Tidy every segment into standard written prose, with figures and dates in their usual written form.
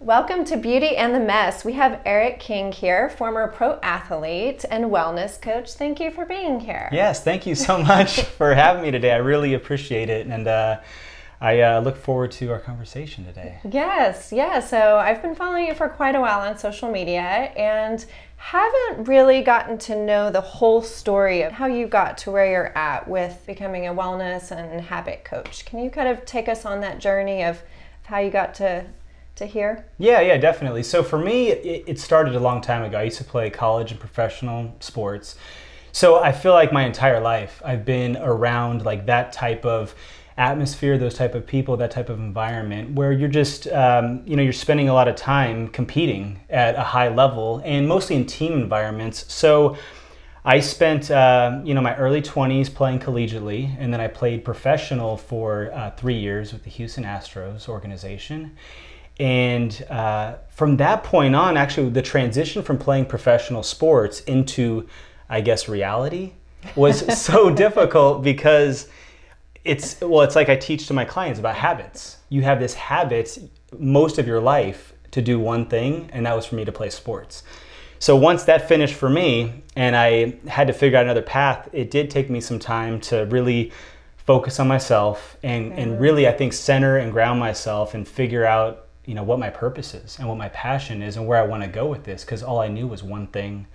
Welcome to Beauty and the Mess. We have Emmerich here, former pro athlete and wellness coach. Thank you for being here. Yes, thank you so much for having me today. I really appreciate it, and I look forward to our conversation today. Yes. So I've been following you for quite a while on social media and haven't really gotten to know the whole story of how you got to where you're at with becoming a wellness and habit coach. Can you kind of take us on that journey of how you got to here? Yeah, definitely. So for me, it started a long time ago. I used to play college and professional sports. So I feel like my entire life I've been around like that type of atmosphere, those type of people, that type of environment where you're just, you're spending a lot of time competing at a high level and mostly in team environments. So I spent, my early 20s playing collegiately, and then I played professional for 3 years with the Houston Astros organization. And from that point on, actually, the transition from playing professional sports into, I guess, reality was so difficult because it's like I teach to my clients about habits. You have this habit most of your life to do one thing, and that was for me to play sports. So once that finished for me and I had to figure out another path, it did take me some time to really focus on myself and really, I think, center and ground myself and figure out what my purpose is and what my passion is and where I want to go with this, because all I knew was one thing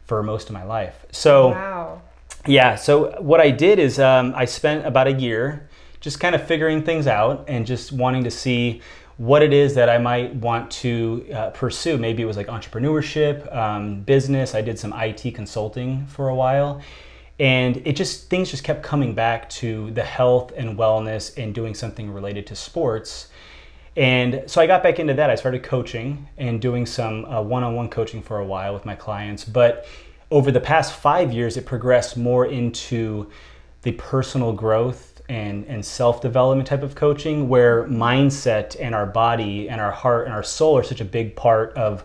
for most of my life. So wow. Yeah, so what I did is I spent about a year just kind of figuring things out and just wanting to see what it is that I might want to pursue. Maybe it was like entrepreneurship, business. I did some IT consulting for a while. And things just kept coming back to the health and wellness and doing something related to sports. And so I got back into that. I started coaching and doing some one-on-one coaching for a while with my clients. But over the past 5 years, it progressed more into the personal growth and self-development type of coaching, where mindset and our body and our heart and our soul are such a big part of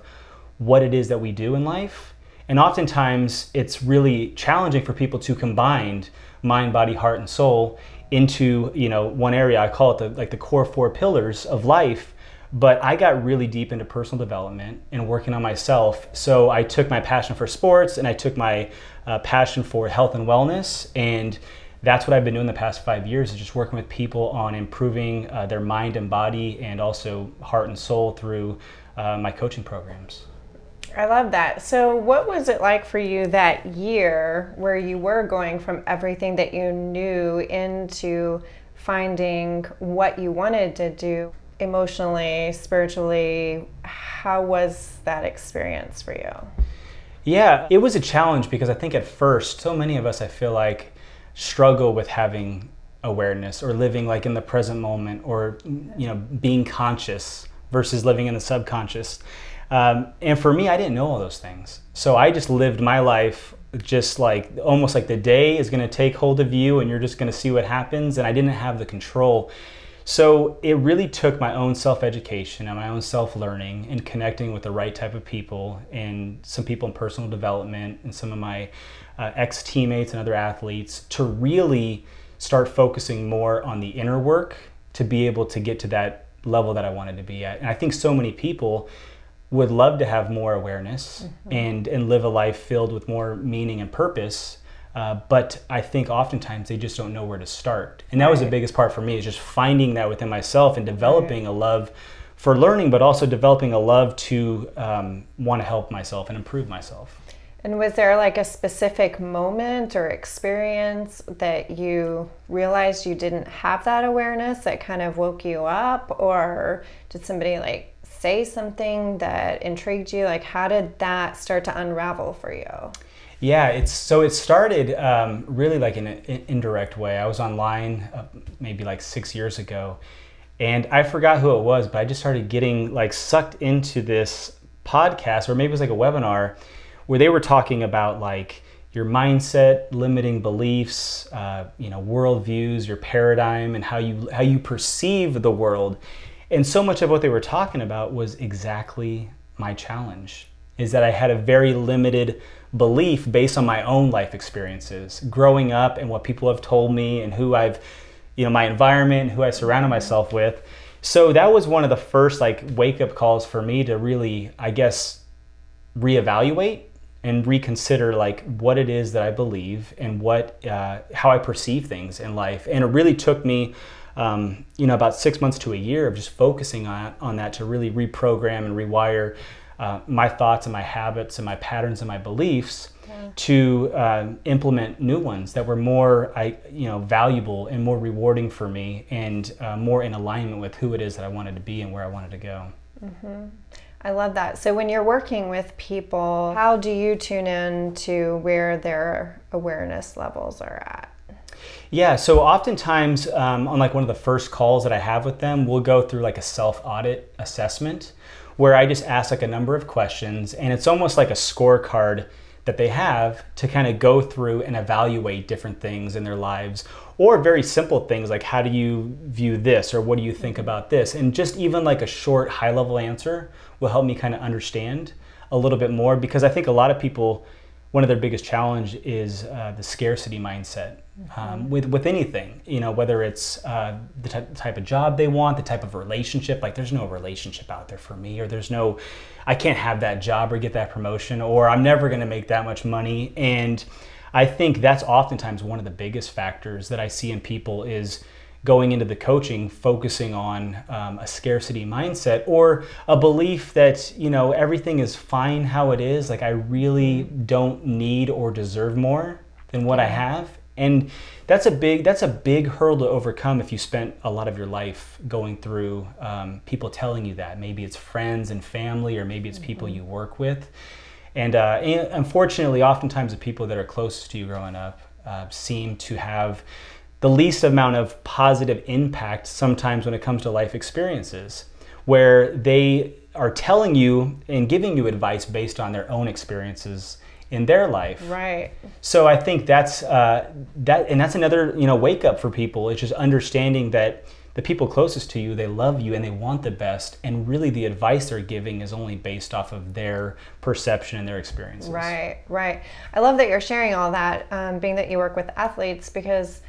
what it is that we do in life. And oftentimes it's really challenging for people to combine mind, body, heart, and soul into one area. I call it the core 4 pillars of life. But I got really deep into personal development and working on myself. So I took my passion for sports and I took my passion for health and wellness, and that's what I've been doing the past 5 years, is just working with people on improving their mind and body and also heart and soul through my coaching programs. I love that. So what was it like for you that year where you were going from everything that you knew into finding what you wanted to do emotionally, spiritually? How was that experience for you? Yeah, it was a challenge because I think at first, so many of us, I feel like, struggle with having awareness or living like in the present moment, or being conscious versus living in the subconscious. And for me, I didn't know all those things. So I just lived my life just like almost like the day is going to take hold of you and you're just going to see what happens. And I didn't have the control. So it really took my own self-education and my own self-learning and connecting with the right type of people and some people in personal development and some of my ex-teammates and other athletes to really start focusing more on the inner work to be able to get to that level that I wanted to be at. And I think so many people would love to have more awareness and live a life filled with more meaning and purpose. But I think oftentimes they just don't know where to start. And that was the biggest part for me, is just finding that within myself and developing a love for learning, but also developing a love to want to help myself and improve myself. And was there like a specific moment or experience that you realized you didn't have that awareness that kind of woke you up? Or did somebody like say something that intrigued you? Like, how did that start to unravel for you? Yeah, it started really like in an indirect way. I was online maybe like 6 years ago, and I forgot who it was, but I just started getting like sucked into this podcast, or maybe it was like a webinar, where they were talking about like your mindset, limiting beliefs, worldviews, your paradigm, and how you perceive the world. And so much of what they were talking about was exactly my challenge, is that I had a very limited belief based on my own life experiences, growing up and what people have told me and who I've, my environment, who I surrounded myself with. So that was one of the first like wake up calls for me to really, I guess, reevaluate and reconsider like what it is that I believe and what how I perceive things in life. And it really took me about 6 months to a year of just focusing on that to really reprogram and rewire my thoughts and my habits and my patterns and my beliefs to implement new ones that were more valuable and more rewarding for me and more in alignment with who it is that I wanted to be and where I wanted to go. Mm-hmm. I love that. So when you're working with people, how do you tune in to where their awareness levels are at? Yeah, so oftentimes on like one of the first calls that I have with them, we'll go through like a self-audit assessment where I just ask like a number of questions, and it's almost like a scorecard that they have to kind of go through and evaluate different things in their lives, or very simple things like how do you view this, or what do you think about this? And just even like a short high-level answer will help me kind of understand a little bit more, because I think a lot of people, one of their biggest challenge is the scarcity mindset with anything, whether it's the type of job they want, the type of relationship, like there's no relationship out there for me, or I can't have that job or get that promotion, or I'm never going to make that much money. And I think that's oftentimes one of the biggest factors that I see in people is going into the coaching, focusing on a scarcity mindset or a belief that, everything is fine how it is. Like I really don't need or deserve more than what I have. And that's a big hurdle to overcome if you spent a lot of your life going through people telling you that. Maybe it's friends and family, or maybe it's people you work with. And unfortunately, oftentimes the people that are closest to you growing up seem to have the least amount of positive impact sometimes when it comes to life experiences, where they are telling you and giving you advice based on their own experiences in their life. Right. So I think that's another wake up for people. It's just understanding that the people closest to you, they love you and they want the best, and really the advice they're giving is only based off of their perception and their experiences. Right. I love that you're sharing all that, being that you work with athletes, because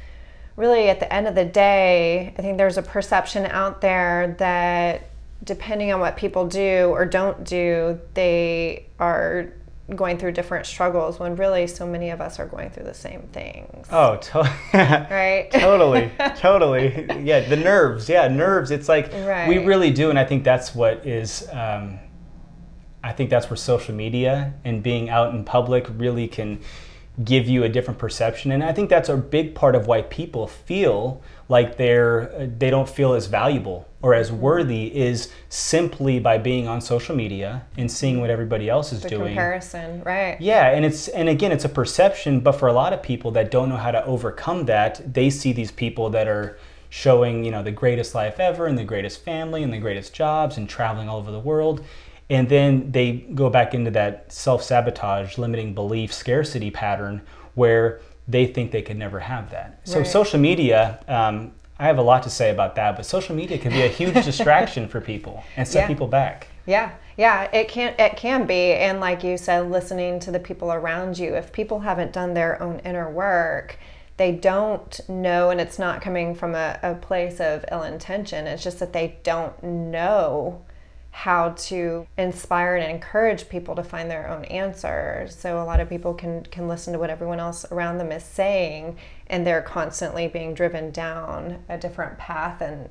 really at the end of the day, I think there's a perception out there that depending on what people do or don't do, they are going through different struggles, when really so many of us are going through the same things. Oh, right? Totally. Yeah, the nerves. Yeah, nerves. It's like we really do, and I think that's what is. I think that's where social media and being out in public really can give you a different perception, and I think that's a big part of why people feel like they don't feel as valuable or as worthy, is simply by being on social media and seeing what everybody else is doing. Comparison, right? Yeah, and again, it's a perception, but for a lot of people that don't know how to overcome that, they see these people that are showing the greatest life ever and the greatest family and the greatest jobs and traveling all over the world. And then they go back into that self-sabotage, limiting belief, scarcity pattern where they think they could never have that. So social media, I have a lot to say about that, but social media can be a huge distraction for people and set people back. Yeah, it can be. And like you said, listening to the people around you, if people haven't done their own inner work, they don't know, and it's not coming from a place of ill intention, it's just that they don't know how to inspire and encourage people to find their own answers. So a lot of people can listen to what everyone else around them is saying, and they're constantly being driven down a different path than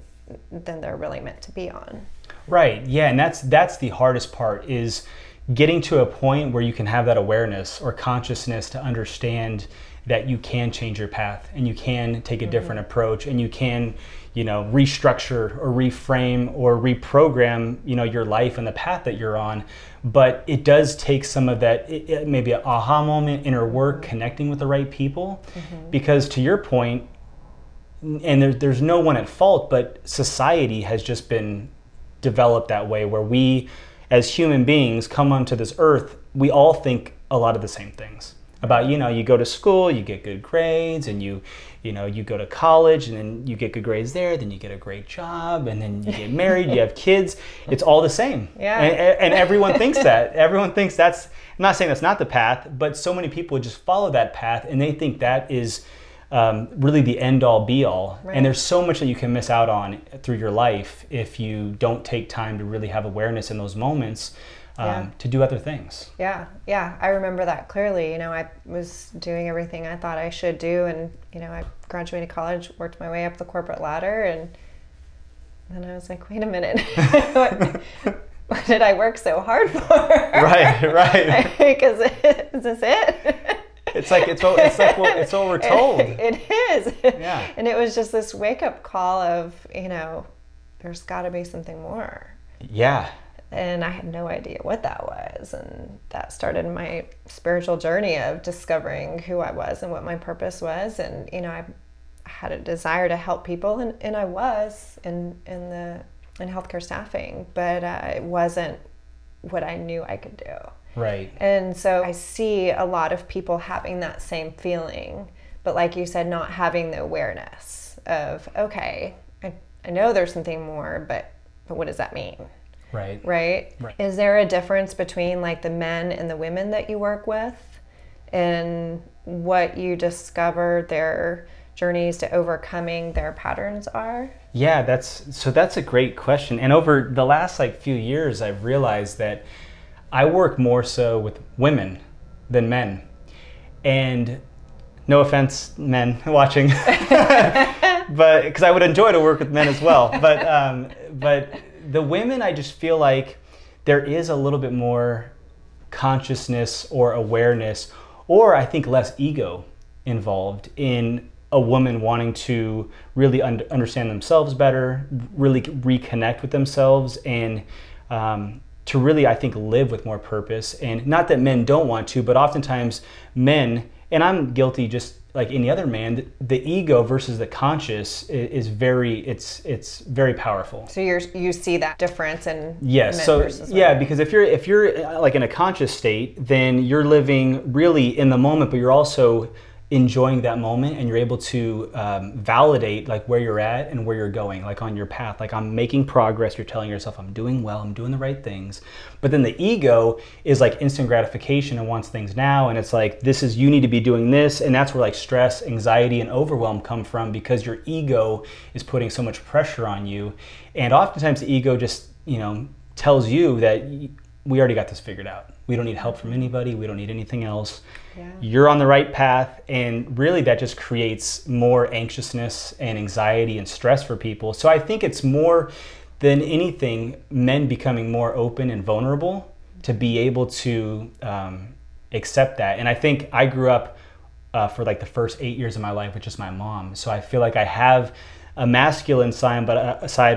they're really meant to be on. Right. Yeah, and that's the hardest part, is getting to a point where you can have that awareness or consciousness to understand that you can change your path and you can take a different approach, and you can restructure or reframe or reprogram your life and the path that you're on. But it does take some of that, maybe an aha moment, inner work, connecting with the right people, because to your point, and there's no one at fault, but society has just been developed that way, where we as human beings come onto this earth, we all think a lot of the same things about, you go to school, you get good grades, and you go to college, and then you get good grades there, then you get a great job, and then you get married, you have kids. It's all the same. Yeah. And everyone thinks that. Everyone thinks that's, I'm not saying that's not the path, but so many people just follow that path, and they think that is really the end all be all. Right. And there's so much that you can miss out on through your life if you don't take time to really have awareness in those moments to do other things. Yeah, I remember that clearly. I was doing everything I thought I should do, and I graduated college, worked my way up the corporate ladder, and then I was like, wait a minute, what did I work so hard for? Right. Because is this it? It's what we're told. It is. Yeah. And it was just this wake up call of, there's got to be something more. Yeah. And I had no idea what that was. And that started my spiritual journey of discovering who I was and what my purpose was. And, I had a desire to help people, and I was in healthcare staffing, but it wasn't what I knew I could do. Right. And so I see a lot of people having that same feeling, but like you said, not having the awareness of, okay, I know there's something more, but what does that mean? Right? Is there a difference between like the men and the women that you work with, and what you discover their journeys to overcoming their patterns are? Yeah, that's a great question. And over the last few years, I've realized that I work more so with women than men. And no offense, men watching, but because I would enjoy to work with men as well. But the women, I just feel like there is a little bit more consciousness or awareness, or I think less ego involved in a woman wanting to really understand themselves better, really reconnect with themselves, and to really, I think, live with more purpose. And not that men don't want to, but oftentimes men, and I'm guilty just like any other man, the ego versus the conscious is very, it's very powerful. So you see that difference in yes. men So versus yeah, women. because if you're like in a conscious state, then you're living really in the moment, but you're also enjoying that moment, and you're able to validate like where you're at and where you're going, like on your path. Like, I'm making progress. You're telling yourself, I'm doing well, I'm doing the right things. But then the ego is like instant gratification and wants things now, and it's like, you need to be doing this. And that's where like stress, anxiety, and overwhelm come from, because your ego is putting so much pressure on you. And oftentimes the ego just tells you that we already got this figured out. We don't need help from anybody. We don't need anything else. Yeah. You're on the right path. And really that just creates more anxiousness and anxiety and stress for people. So I think it's more than anything, men becoming more open and vulnerable to be able to accept that. And I think I grew up for like the first 8 years of my life with just my mom. So I feel like I have a masculine side, but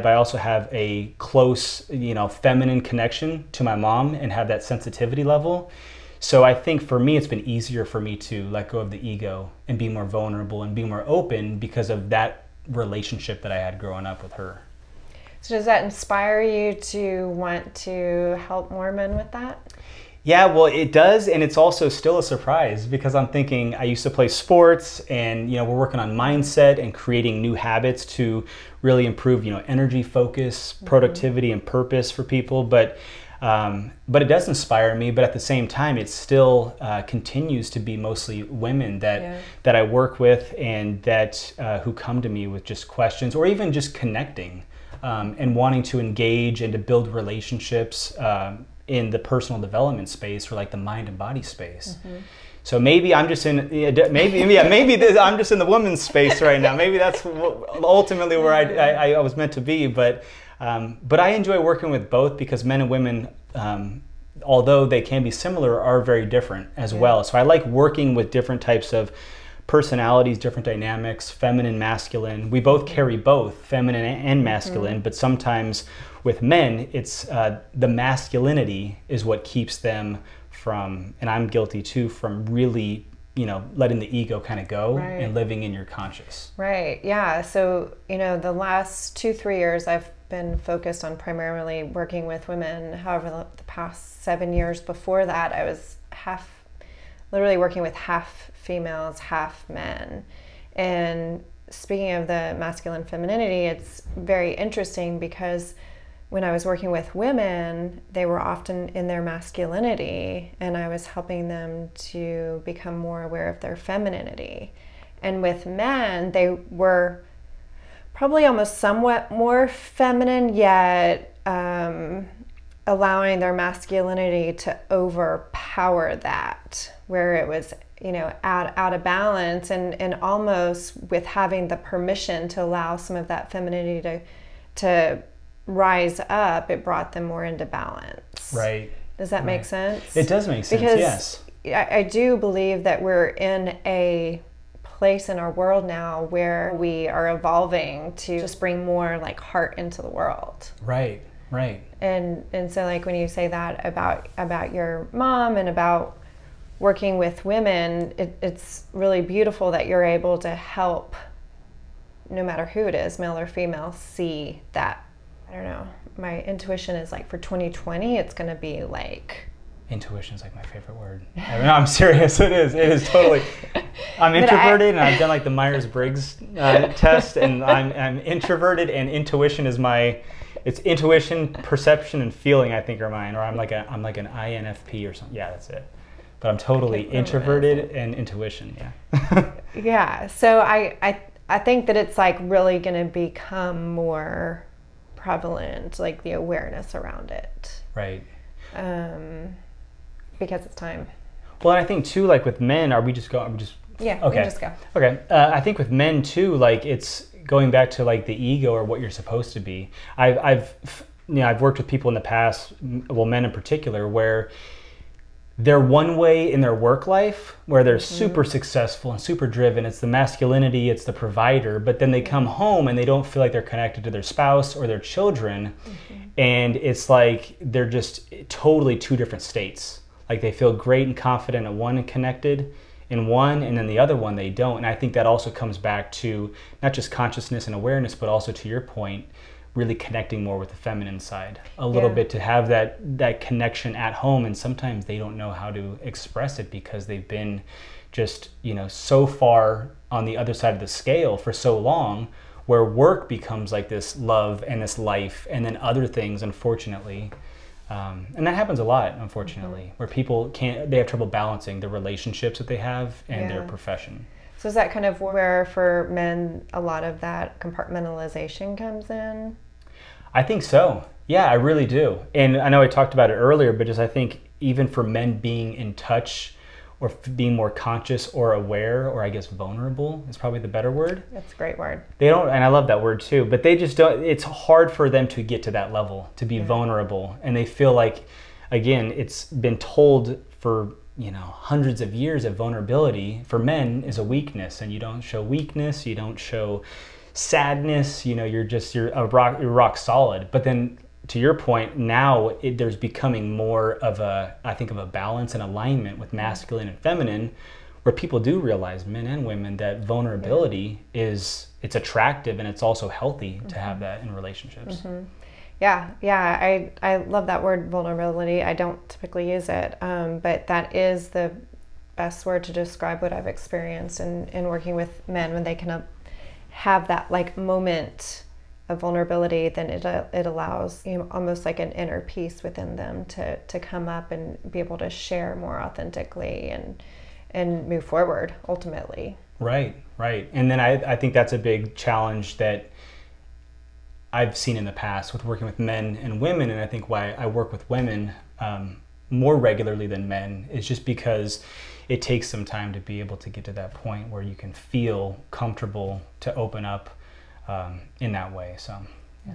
I also have a close, feminine connection to my mom and have that sensitivity level. So I think for me, it's been easier for me to let go of the ego and be more vulnerable and be more open because of that relationship that I had growing up with her. So does that inspire you to want to help more men with that? Yeah, well, it does, and it's also still a surprise, because I'm thinking, I used to play sports, and we're working on mindset and creating new habits to really improve energy, focus, productivity, and purpose for people. But it does inspire me. But at the same time, it still continues to be mostly women that I work with, and that who come to me with just questions, or even just connecting and wanting to engage and to build relationships in the personal development space, or like the mind and body space. So maybe I'm just in I'm just in the women's space right now. Maybe that's ultimately where I was meant to be. But I enjoy working with both, because men and women, although they can be similar, are very different as well. So I like working with different types of personalities, different dynamics, feminine, masculine. We both carry both feminine and masculine, but sometimes with men, it's the masculinity is what keeps them from, and I'm guilty too, from really, letting the ego kind of go and living in your conscious. Right, yeah. So, the last 2-3 years I've been focused on primarily working with women. However, the past 7 years before that, I was literally working with half females, half men. And speaking of the masculine femininity, it's very interesting, because when I was working with women, they were often in their masculinity, and I was helping them to become more aware of their femininity. And with men, they were probably almost somewhat more feminine, yet allowing their masculinity to overpower that, where it was, you know, out of balance, and almost with having the permission to allow some of that femininity to rise up, it brought them more into balance. Right. Does that make sense? It does make sense, because yes. I do believe that we're in a place in our world now where we are evolving to just bring more like heart into the world. Right, right. And so like when you say that about your mom and about working with women, it's really beautiful that you're able to help, no matter who it is, male or female, see that. I don't know, my intuition is like for 2020, it's going to be like... Intuition is like my favorite word. I mean, I'm serious. It is totally. I'm introverted, and I've done like the Myers-Briggs test, and I'm introverted, and intuition is it's intuition, perception, and feeling, I think, are mine. Or I'm like an INFP or something. Yeah, that's it. But I'm totally introverted and intuition. Yeah. Yeah. So I think that it's like really going to become more prevalent, like the awareness around it. Right. Because it's time. Well, and I think too, like with men, are we just Yeah, okay. we can just go. Okay. I think with men too, like it's going back to like the ego or what you're supposed to be. I've worked with people in the past, well, men in particular, where they're one way in their work life, where they're super successful and super driven. It's the masculinity, it's the provider, but then they come home and they don't feel like they're connected to their spouse or their children. And it's like they're just totally two different states. Like they feel great and confident in one and connected in one, and then the other one they don't. And I think that also comes back to not just consciousness and awareness, but also to your point, really connecting more with the feminine side a little bit, to have that connection at home. And sometimes they don't know how to express it because they've been just, you know, so far on the other side of the scale for so long, where work becomes like this love and this life, and then other things, unfortunately. And that happens a lot, unfortunately, where people they have trouble balancing the relationships that they have and their profession. So is that kind of where for men a lot of that compartmentalization comes in? I think so. Yeah, I really do. And I know I talked about it earlier, but just I think even for men being in touch or being more conscious or aware, or I guess vulnerable is probably the better word. That's a great word. They don't, and I love that word too, but they just don't, it's hard for them to get to that level, to be vulnerable. And they feel like, again, it's been told for, you know, hundreds of years of vulnerability for men is a weakness, and you don't show weakness, you don't show sadness, you know, you're rock solid. But then to your point, now there's becoming more of a balance and alignment with masculine and feminine, where people do realize, men and women, that vulnerability it's attractive, and it's also healthy to have that in relationships. Yeah, I love that word, vulnerability. I don't typically use it, but that is the best word to describe what I've experienced in working with men. When they can have that like moment of vulnerability, then it allows, you know, almost like an inner peace within them to come up and be able to share more authentically and move forward ultimately. Right. And then I think that's a big challenge that I've seen in the past with working with men and women, and I think why I work with women more regularly than men is just because it takes some time to be able to get to that point where you can feel comfortable to open up in that way. So, yeah.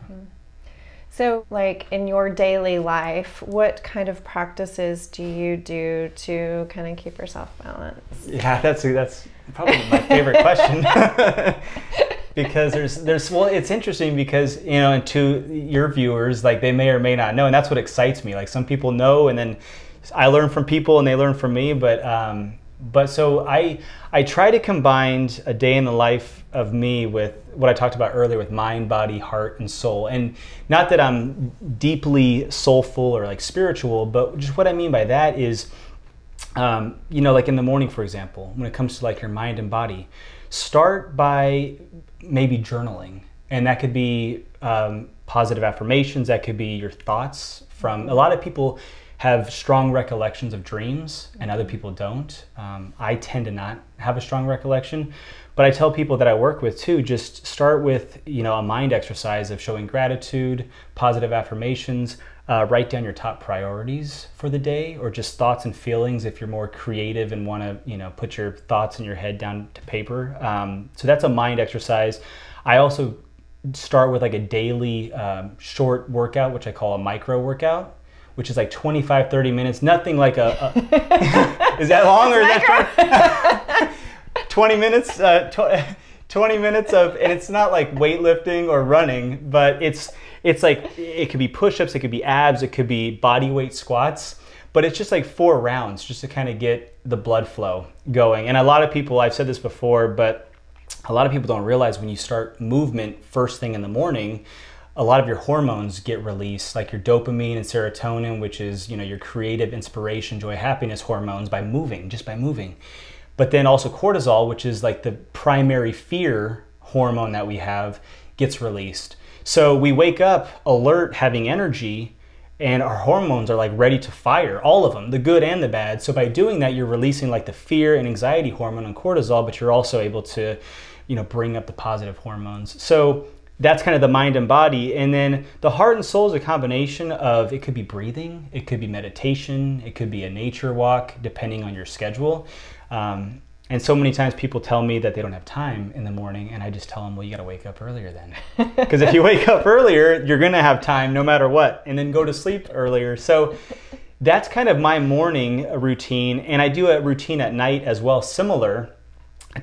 So, like in your daily life, what kind of practices do you do to kind of keep yourself balanced? Yeah, that's probably my favorite question. Because there's well, it's interesting because, you know, and to your viewers, like they may or may not know, and that's what excites me. Like some people know, and then I learn from people and they learn from me. But so I try to combine a day in the life of me with what I talked about earlier with mind, body, heart, and soul. And not that I'm deeply soulful or like spiritual, but just what I mean by that is, you know, like in the morning, for example, when it comes to like your mind and body, start by maybe journaling. And that could be positive affirmations. That could be your thoughts from a lot of people have strong recollections of dreams and other people don't. I tend to not have a strong recollection, but I tell people that I work with too, just start with, a mind exercise of showing gratitude, positive affirmations, write down your top priorities for the day, or just thoughts and feelings if you're more creative and want to, put your thoughts in your head down to paper. So that's a mind exercise. I also start with like a daily short workout, which I call a micro workout, which is like 25, 30 minutes, nothing like is that long or is that 20 minutes? 20 minutes of, and it's not like weightlifting or running, but it's like, it could be push-ups, it could be abs, it could be body weight squats, but it's just like 4 rounds just to kind of get the blood flow going. And a lot of people, I've said this before, but a lot of people don't realize when you start movement first thing in the morning, a lot of your hormones get released, like your dopamine and serotonin, which is, your creative, inspiration, joy, happiness hormones just by moving. But then also cortisol, which is like the primary fear hormone that we have, gets released. So we wake up alert, having energy, and our hormones are like ready to fire, all of them, the good and the bad. So by doing that, you're releasing like the fear and anxiety hormone and cortisol, but you're also able to, bring up the positive hormones. So that's kind of the mind and body. And then the heart and soul is a combination of, it could be breathing, it could be meditation, it could be a nature walk, depending on your schedule. And so many times people tell me that they don't have time in the morning, and I just tell them, well, you got to wake up earlier then. Because if you wake up earlier, you're going to have time no matter what, and then go to sleep earlier. So that's kind of my morning routine. And I do a routine at night as well, similar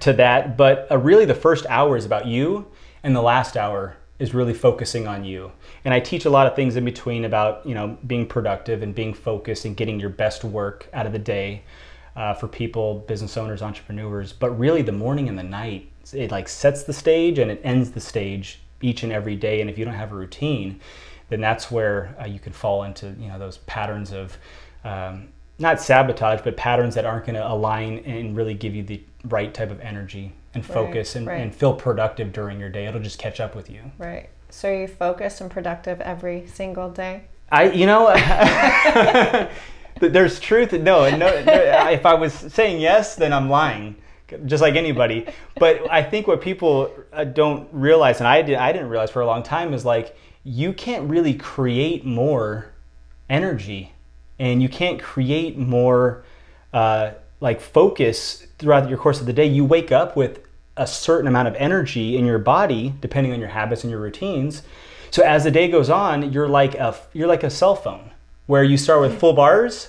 to that. But really the first hour is about you, and the last hour is really focusing on you. And I teach a lot of things in between about, being productive and being focused and getting your best work out of the day. For people, business owners, entrepreneurs, but really the morning and the night, it like sets the stage and it ends the stage each and every day. And if you don't have a routine, then that's where you can fall into those patterns of not sabotage, but patterns that aren't going to align and really give you the right type of energy and focus and feel productive during your day. It'll just catch up with you. Right. So are you focused and productive every single day? There's truth. No. If I was saying yes, then I'm lying, just like anybody. But I think what people don't realize, and I didn't realize for a long time, is like you can't really create more energy, and you can't create more like focus throughout your course of the day. You wake up with a certain amount of energy in your body, depending on your habits and your routines. So as the day goes on, you're like a cell phone, where you start with full bars,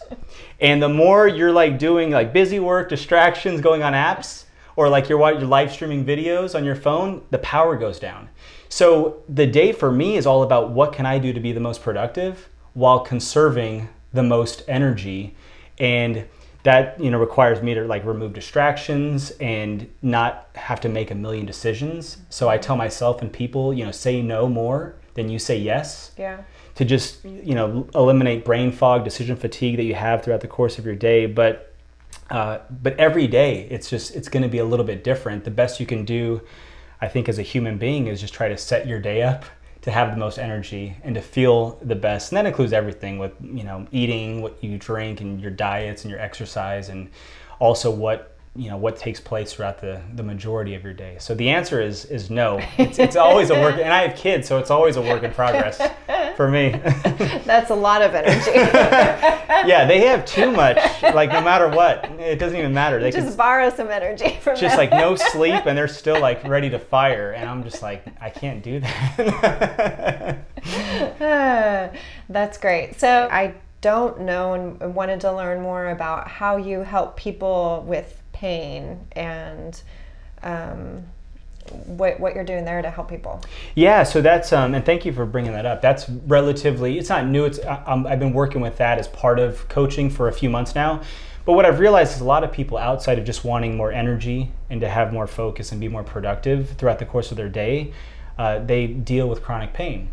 and the more you're like doing like busy work, distractions, going on apps, or like you're live streaming videos on your phone, the power goes down. So the day for me is all about what can I do to be the most productive while conserving the most energy. And that requires me to like remove distractions and not have to make a million decisions. So I tell myself and people, say no more than you say yes. Yeah. To just, eliminate brain fog, decision fatigue that you have throughout the course of your day. But every day, it's going to be a little bit different. The best you can do, I think, as a human being is just try to set your day up to have the most energy and to feel the best. And that includes everything with, eating, what you drink, and your diets and your exercise, and also what takes place throughout the majority of your day. So the answer is no. It's always a work, and I have kids, so it's always a work in progress for me. That's a lot of energy. Yeah, they have too much, like no matter what. It doesn't even matter. They just borrow some energy from just them. Like no sleep, and they're still like ready to fire, and I'm just like, I can't do that. That's great. So I don't know and wanted to learn more about how you help people with pain and what you're doing there to help people. Yeah, so that's and thank you for bringing that up. That's relatively, it's not new. I've been working with that as part of coaching for a few months now. But what I've realized is a lot of people, outside of just wanting more energy and to have more focus and be more productive throughout the course of their day, they deal with chronic pain.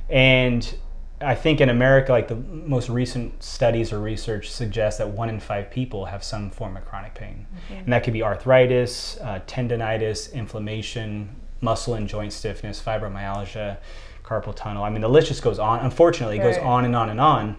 And I think in America, like the most recent studies or research suggests that 1 in 5 people have some form of chronic pain. Mm-hmm. And that could be arthritis, tendonitis, inflammation, muscle and joint stiffness, fibromyalgia, carpal tunnel. I mean, the list just goes on. Unfortunately, it goes on and on and on.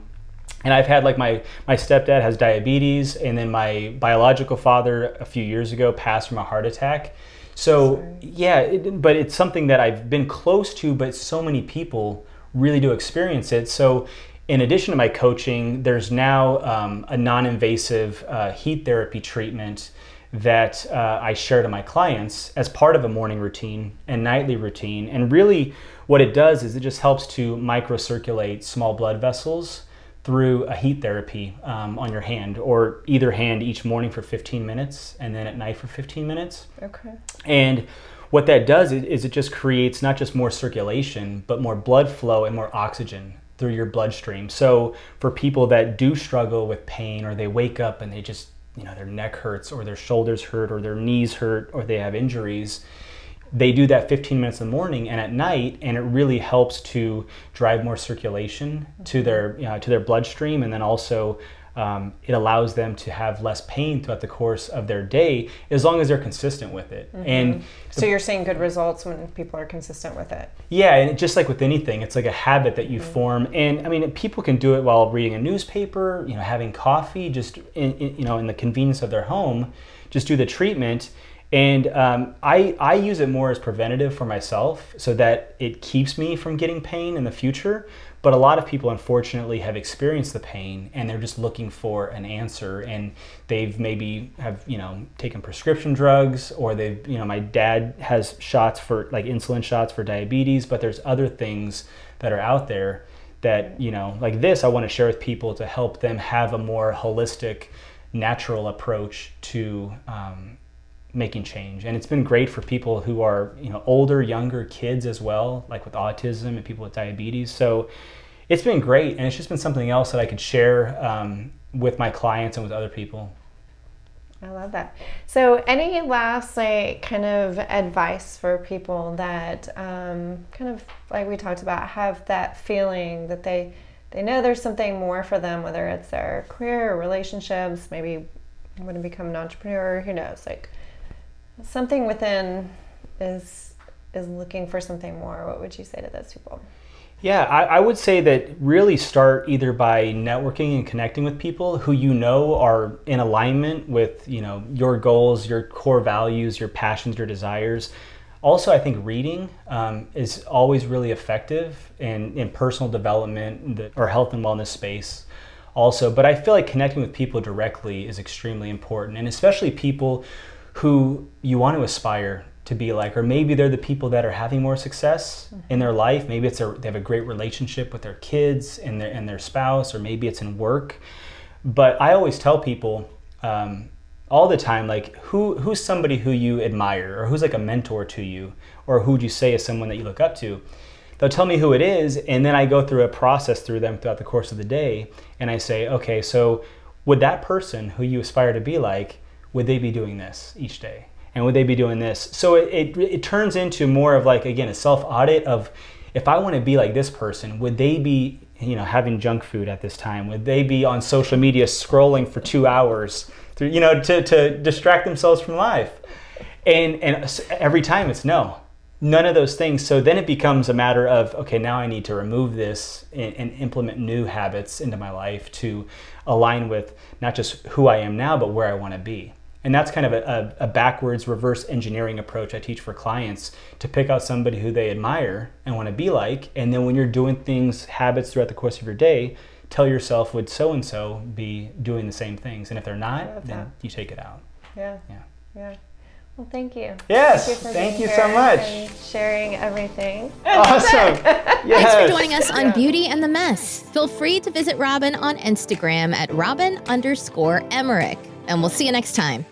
And I've had like my stepdad has diabetes, and then my biological father a few years ago passed from a heart attack. So yeah, but it's something that I've been close to, but so many people really do experience it. So in addition to my coaching, there's now a non-invasive heat therapy treatment that I share to my clients as part of a morning routine and nightly routine. And really what it does is it just helps to microcirculate small blood vessels through a heat therapy on your hand, or either hand, each morning for 15 minutes and then at night for 15 minutes. Okay. And what that does is it just creates not just more circulation, but more blood flow and more oxygen through your bloodstream. So for people that do struggle with pain, or they wake up and they just, their neck hurts, or their shoulders hurt, or their knees hurt, or they have injuries, they do that 15 minutes in the morning and at night, and it really helps to drive more circulation to their bloodstream, and then also it allows them to have less pain throughout the course of their day, as long as they're consistent with it. And so you're seeing good results when people are consistent with it. Yeah, and just like with anything, it's like a habit that you form. And I mean, people can do it while reading a newspaper, having coffee, just in the convenience of their home, just do the treatment. And I use it more as preventative for myself, so that it keeps me from getting pain in the future. But a lot of people, unfortunately, have experienced the pain, and they're just looking for an answer. And they've maybe have taken prescription drugs, or they've my dad has shots for like insulin shots for diabetes. But there's other things that are out there that like this, I want to share with people to help them have a more holistic, natural approach to making change. And it's been great for people who are older, younger, kids as well, like with autism and people with diabetes. So it's been great, and it's just been something else that I could share with my clients and with other people. I love that. So any last kind of advice for people that kind of like we talked about, have that feeling that they know there's something more for them, whether it's their career or relationships, maybe want to become an entrepreneur, who knows, like something within is looking for something more. What would you say to those people? Yeah, I would say that really start either by networking and connecting with people who are in alignment with your goals, your core values, your passions, your desires. Also, I think reading is always really effective in personal development or health and wellness space also. But I feel like connecting with people directly is extremely important, and especially people who you want to aspire to be like, or maybe they're the people that are having more success in their life. Maybe they have a great relationship with their kids and their spouse, or maybe it's in work. But I always tell people all the time, like, who's somebody who you admire, or who's like a mentor to you, or who would you say is someone that you look up to? They'll tell me who it is, and then I go through a process through them throughout the course of the day, and I say, okay, so would that person who you aspire to be like, would they be doing this each day? And would they be doing this? So it turns into more of like, again, a self-audit of, if I want to be like this person, would they be having junk food at this time? Would they be on social media scrolling for 2 hours to distract themselves from life? And every time it's no, none of those things. So then it becomes a matter of, okay, now I need to remove this and implement new habits into my life to align with not just who I am now, but where I want to be. And that's kind of a backwards reverse engineering approach I teach for clients, to pick out somebody who they admire and want to be like. And then when you're doing habits throughout the course of your day, tell yourself, would so-and-so be doing the same things? And if they're not, then you take it out. Yeah. Well, thank you. Yes, thank you so much. And sharing everything. Awesome. Yes. Thanks for joining us on Beauty and the Mess. Feel free to visit Robin on Instagram at Robin_Emmerich. And we'll see you next time.